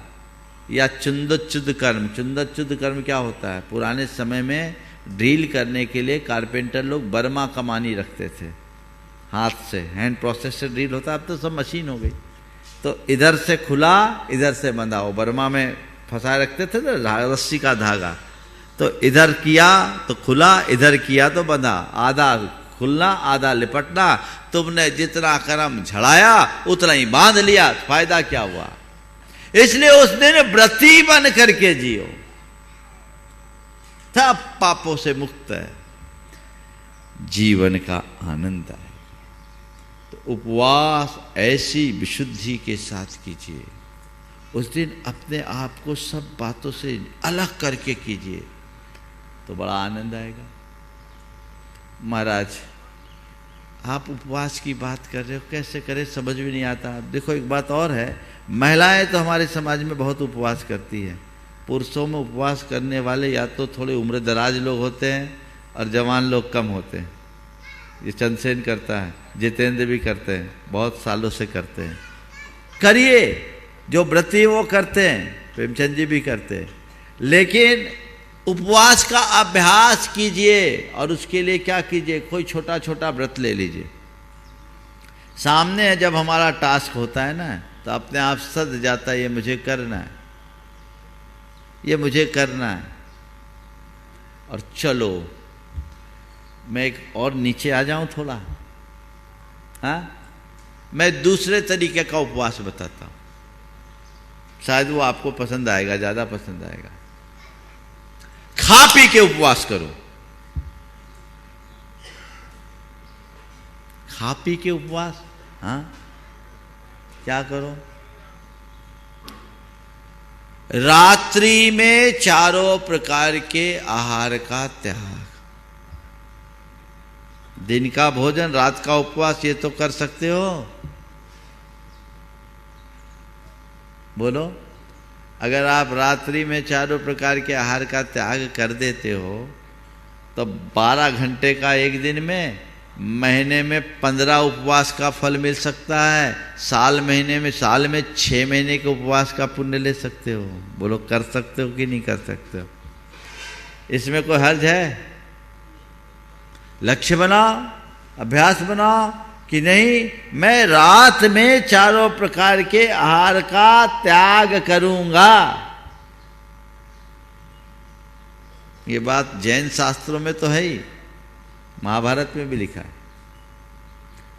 या चुंदच्युद कर्म। चुंदच्युद कर्म क्या होता है? पुराने समय में ड्रिल करने के लिए कारपेंटर लोग बर्मा कमानी रखते थे, हाथ से, हैंड प्रोसेस से ड्रिल होता। अब तो सब मशीन हो गई। तो इधर से खुला, इधर से बंधा। वो बर्मा में फंसाए रखते थे ना रस्सी का धागा, तो इधर किया तो खुला, इधर किया तो बंधा। आधा खुलना आधा लिपटना। तुमने जितना कर्म झड़ाया उतना ही बांध लिया, फायदा क्या हुआ? इसलिए उस दिन व्रती बन करके जियो, तब पापों से मुक्त है, जीवन का आनंद आए। तो उपवास ऐसी विशुद्धि के साथ कीजिए, उस दिन अपने आप को सब बातों से अलग करके कीजिए तो बड़ा आनंद आएगा। महाराज आप उपवास की बात कर रहे हो, कैसे करें समझ भी नहीं आता। देखो एक बात और है, महिलाएं तो हमारे समाज में बहुत उपवास करती हैं। पुरुषों में उपवास करने वाले या तो थोड़े उम्र दराज लोग होते हैं और जवान लोग कम होते हैं। ये चंद्रसेन करता है, जितेंद्र भी करते हैं, बहुत सालों से करते हैं। करिए, जो व्रती वो करते हैं, प्रेमचंद जी भी करते हैं, लेकिन उपवास का अभ्यास कीजिए। और उसके लिए क्या कीजिए, कोई छोटा छोटा व्रत ले लीजिए। सामने जब हमारा टास्क होता है ना, तो अपने आप सद जाता है, ये मुझे करना है, ये मुझे करना है। और चलो मैं एक और नीचे आ जाऊं थोड़ा, हाँ, मैं दूसरे तरीके का उपवास बताता हूं, शायद वो आपको पसंद आएगा, ज्यादा पसंद आएगा। खा पी के उपवास करो। खा पी के उपवास, हाँ, क्या करो, रात्रि में चारों प्रकार के आहार का त्याग। दिन का भोजन, रात का उपवास, ये तो कर सकते हो। बोलो, अगर आप रात्रि में चारों प्रकार के आहार का त्याग कर देते हो तो 12 घंटे का एक दिन में, महीने में 15 उपवास का फल मिल सकता है। साल में 6 महीने के उपवास का पुण्य ले सकते हो। बोलो, कर सकते हो कि नहीं कर सकते हो? इसमें कोई हर्ज है? लक्ष्य बनाओ, अभ्यास बनाओ कि नहीं, मैं रात में चारों प्रकार के आहार का त्याग करूंगा। ये बात जैन शास्त्रों में तो है ही, महाभारत में भी लिखा है।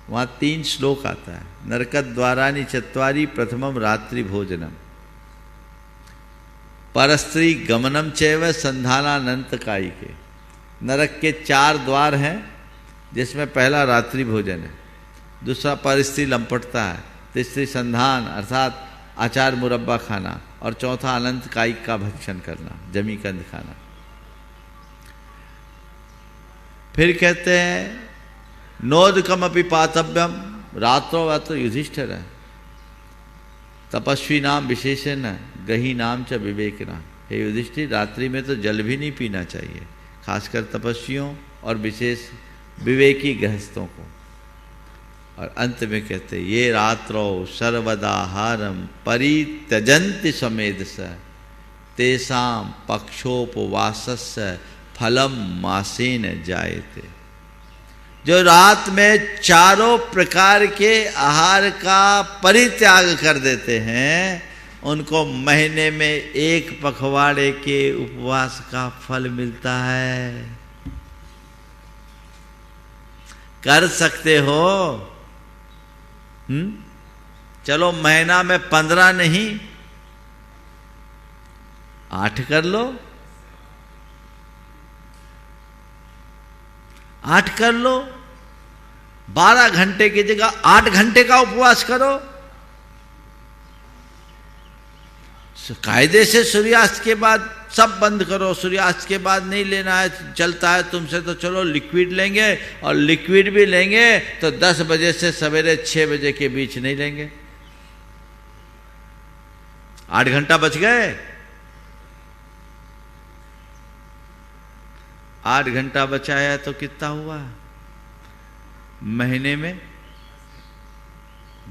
वहां 3 श्लोक आता है। नरकद्वारानि चत्वारि प्रथमम रात्रि भोजनम, परस्त्री गमनम चैव संधानानंत कायिके। नरक के 4 द्वार हैं, जिसमें पहला रात्रि भोजन है, दूसरा परस्त्री लंपटता है, तीसरी संधान अर्थात आचार मुरब्बा खाना, और चौथा अनंत कायिक का भक्षण करना, जमी कंद खाना। फिर कहते हैं नोदकम अपि पातव्यम रात्रो वातो युधिष्ठिर है, तपस्वी नाम विशेषण गही नाम च विवेकना। हे युधिष्ठिर, रात्रि में तो जल भी नहीं पीना चाहिए, खासकर तपस्वियों और विशेष विवेकी गृहस्थों को। और अंत में कहते ये रात्रो सर्वदाहारम परित्यजन्ति समेधस तेषां पक्षोपवासस्य फलम मासेन जायते। जो रात में चारों प्रकार के आहार का परित्याग कर देते हैं, उनको महीने में 1 पखवाड़े के उपवास का फल मिलता है। कर सकते हो? चलो महीना में 15 नहीं, 8 कर लो, 8 कर लो। 12 घंटे की जगह 8 घंटे का उपवास करो। कायदे से सूर्यास्त के बाद सब बंद करो। सूर्यास्त के बाद नहीं लेना है, चलता है तुमसे तो चलो लिक्विड लेंगे, और लिक्विड भी लेंगे तो 10 बजे से सवेरे 6 बजे के बीच नहीं लेंगे। 8 घंटा बच गए। 8 घंटा बचाया तो कितना हुआ? महीने में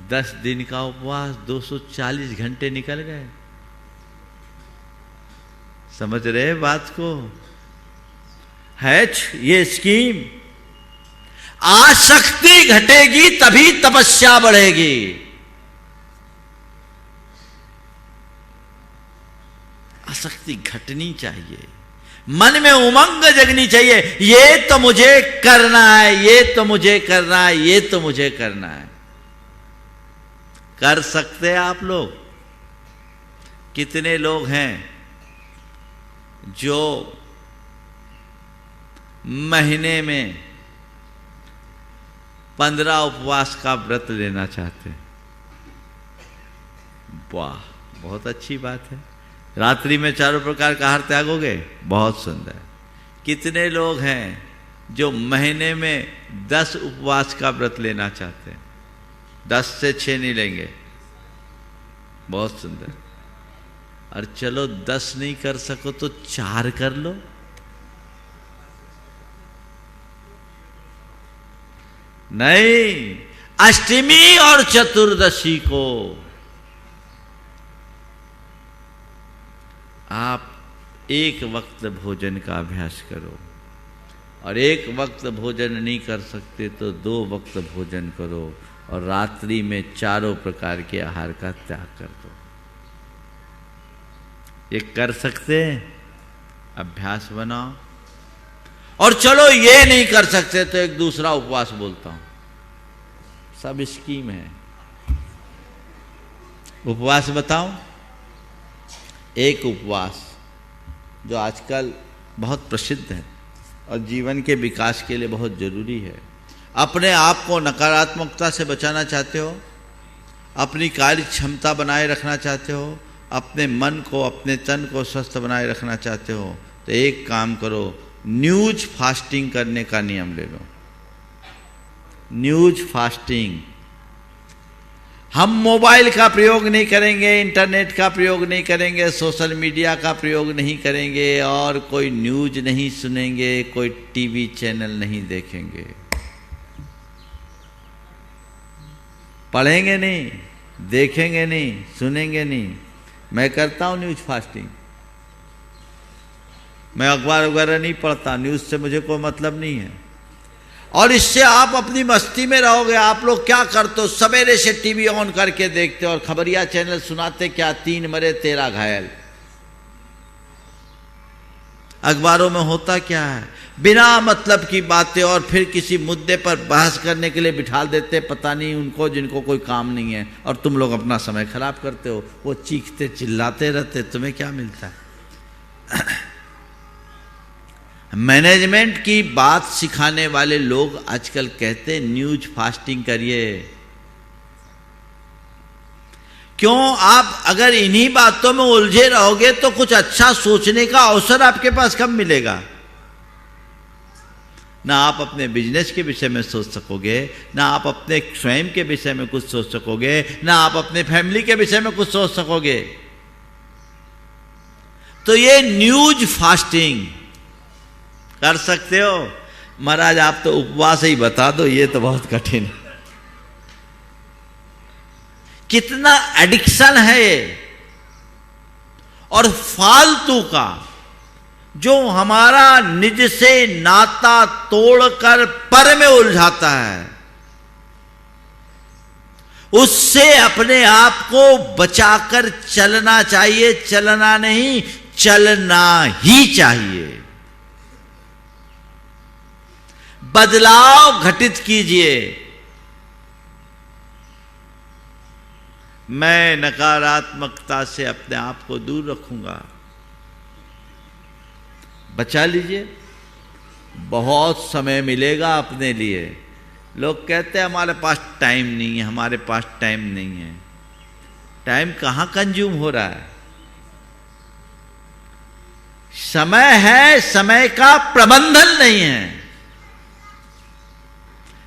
10 दिन का उपवास, 240 घंटे निकल गए। समझ रहे बात को? है ये स्कीम। आसक्ति घटेगी तभी तपस्या बढ़ेगी। आसक्ति घटनी चाहिए, मन में उमंग जगनी चाहिए। ये तो मुझे करना है, ये तो मुझे करना है, ये तो मुझे करना है। कर सकते हैं आप लोग? कितने लोग हैं जो महीने में 15 उपवास का व्रत लेना चाहते हैं? वाह, बहुत अच्छी बात है। रात्रि में चारों प्रकार का आहार त्यागोगे, बहुत सुंदर। कितने लोग हैं जो महीने में 10 उपवास का व्रत लेना चाहते हैं? 10 से 6 नहीं लेंगे, बहुत सुंदर। और चलो 10 नहीं कर सको तो 4 कर लो। नहीं, अष्टमी और चतुर्दशी को आप एक वक्त भोजन का अभ्यास करो, और एक वक्त भोजन नहीं कर सकते तो 2 वक्त भोजन करो, और रात्रि में चारों प्रकार के आहार का त्याग कर दो। ये कर सकते हैं, अभ्यास बनाओ। और चलो ये नहीं कर सकते तो एक दूसरा उपवास बोलता हूं, सब स्कीम है। उपवास बताऊं? एक उपवास जो आजकल बहुत प्रसिद्ध है और जीवन के विकास के लिए बहुत जरूरी है। अपने आप को नकारात्मकता से बचाना चाहते हो, अपनी कार्य क्षमता बनाए रखना चाहते हो, अपने मन को, अपने तन को स्वस्थ बनाए रखना चाहते हो, तो एक काम करो, न्यूज फास्टिंग करने का नियम ले लो। News fasting. हम मोबाइल का प्रयोग नहीं करेंगे, इंटरनेट का प्रयोग नहीं करेंगे, सोशल मीडिया का प्रयोग नहीं करेंगे, और कोई न्यूज नहीं सुनेंगे, कोई टीवी चैनल नहीं देखेंगे, पढ़ेंगे नहीं, देखेंगे नहीं, सुनेंगे नहीं। मैं करता हूं न्यूज फास्टिंग। मैं अखबार वगैरह नहीं पढ़ता, न्यूज से मुझे कोई मतलब नहीं है। और इससे आप अपनी मस्ती में रहोगे। आप लोग क्या करते हो? सवेरे से टीवी ऑन करके देखते हो और खबरिया चैनल सुनाते क्या, 3 मरे 13 घायल। अखबारों में होता क्या है? बिना मतलब की बातें, और फिर किसी मुद्दे पर बहस करने के लिए बिठा देते, पता नहीं उनको जिनको कोई काम नहीं है, और तुम लोग अपना समय खराब करते हो। वो चीखते चिल्लाते रहते, तुम्हें क्या मिलता है? मैनेजमेंट की बात सिखाने वाले लोग आजकल कहते हैं न्यूज फास्टिंग करिए। क्यों? आप अगर इन्हीं बातों में उलझे रहोगे तो कुछ अच्छा सोचने का अवसर आपके पास कब मिलेगा? ना आप अपने बिजनेस के विषय में सोच सकोगे, ना आप अपने स्वयं के विषय में कुछ सोच सकोगे, ना आप अपने फैमिली के विषय में कुछ सोच सकोगे। तो ये न्यूज फास्टिंग कर सकते हो। महाराज आप तो उपवास ही बता दो, ये तो बहुत कठिन है। कितना एडिक्शन है ये, और फालतू का जो हमारा निज से नाता तोड़कर पर में उलझाता है, उससे अपने आप को बचाकर चलना चाहिए। चलना नहीं, चलना ही चाहिए। बदलाव घटित कीजिए। मैं नकारात्मकता से अपने आप को दूर रखूंगा। बचा लीजिए, बहुत समय मिलेगा अपने लिए। लोग कहते हैं हमारे पास टाइम नहीं है, हमारे पास टाइम नहीं है। टाइम कहां कंज्यूम हो रहा है? समय है, समय का प्रबंधन नहीं है।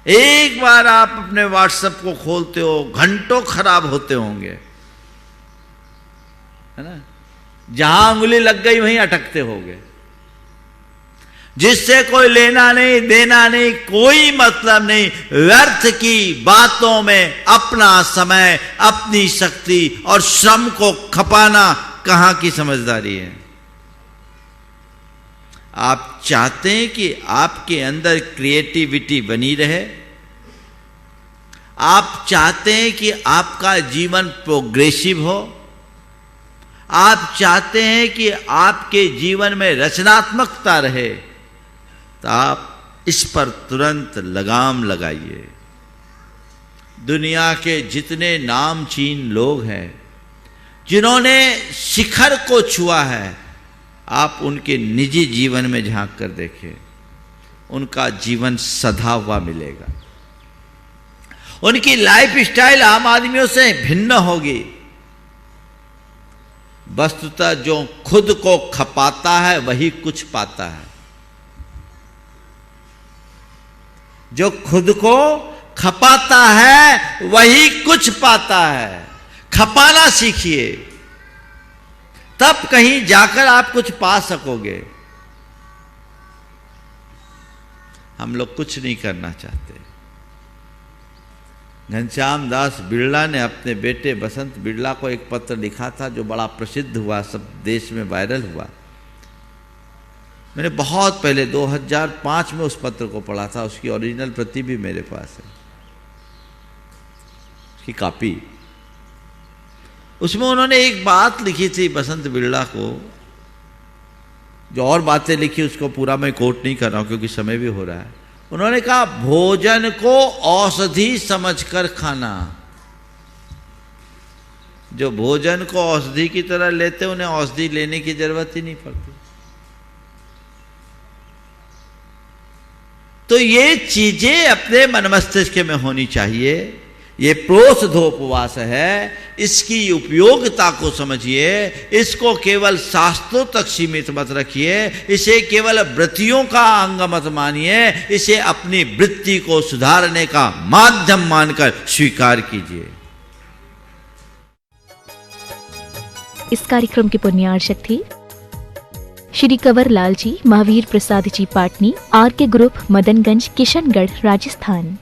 एक बार आप अपने व्हाट्सएप को खोलते हो, घंटों खराब होते होंगे, है ना? जहां उंगली लग गई वहीं अटकते होंगे, जिससे कोई लेना नहीं, देना नहीं, कोई मतलब नहीं। व्यर्थ की बातों में अपना समय, अपनी शक्ति और श्रम को खपाना कहां की समझदारी है? आप चाहते हैं कि आपके अंदर क्रिएटिविटी बनी रहे, आप चाहते हैं कि आपका जीवन प्रोग्रेसिव हो, आप चाहते हैं कि आपके जीवन में रचनात्मकता रहे, तो आप इस पर तुरंत लगाम लगाइए। दुनिया के जितने नामचीन लोग हैं जिन्होंने शिखर को छुआ है, आप उनके निजी जीवन में झांक कर देखें, उनका जीवन सधा हुआ मिलेगा। उनकी लाइफ स्टाइल आम आदमियों से भिन्न होगी। वस्तुतः जो खुद को खपाता है वही कुछ पाता है। जो खुद को खपाता है वही कुछ पाता है। खपाना सीखिए, तब कहीं जाकर आप कुछ पा सकोगे। हम लोग कुछ नहीं करना चाहते। घनश्याम दास बिड़ला ने अपने बेटे बसंत बिड़ला को एक पत्र लिखा था जो बड़ा प्रसिद्ध हुआ, सब देश में वायरल हुआ। मैंने बहुत पहले 2005 में उस पत्र को पढ़ा था, उसकी ओरिजिनल प्रति भी मेरे पास है, उसकी कॉपी। उसमें उन्होंने एक बात लिखी थी बसंत बिड़ला को, जो और बातें लिखी उसको पूरा मैं कोट नहीं कर रहा हूं क्योंकि समय भी हो रहा है। उन्होंने कहा भोजन को औषधि समझकर खाना। जो भोजन को औषधि की तरह लेते उन्हें औषधि लेने की जरूरत ही नहीं पड़ती। तो ये चीजें अपने मन मस्तिष्क में होनी चाहिए। ये प्रोषधोपवास है, इसकी उपयोगिता को समझिए। इसको केवल शास्त्रों तक सीमित मत रखिए, इसे केवल वृत्तियों का अंग मत मानिए, इसे अपनी वृत्ति को सुधारने का माध्यम मानकर स्वीकार कीजिए। इस कार्यक्रम के पुण्यार्चक थे श्री कंवर लाल जी, महावीर प्रसाद जी पाटनी, आर के ग्रुप, मदनगंज, किशनगढ़, राजस्थान।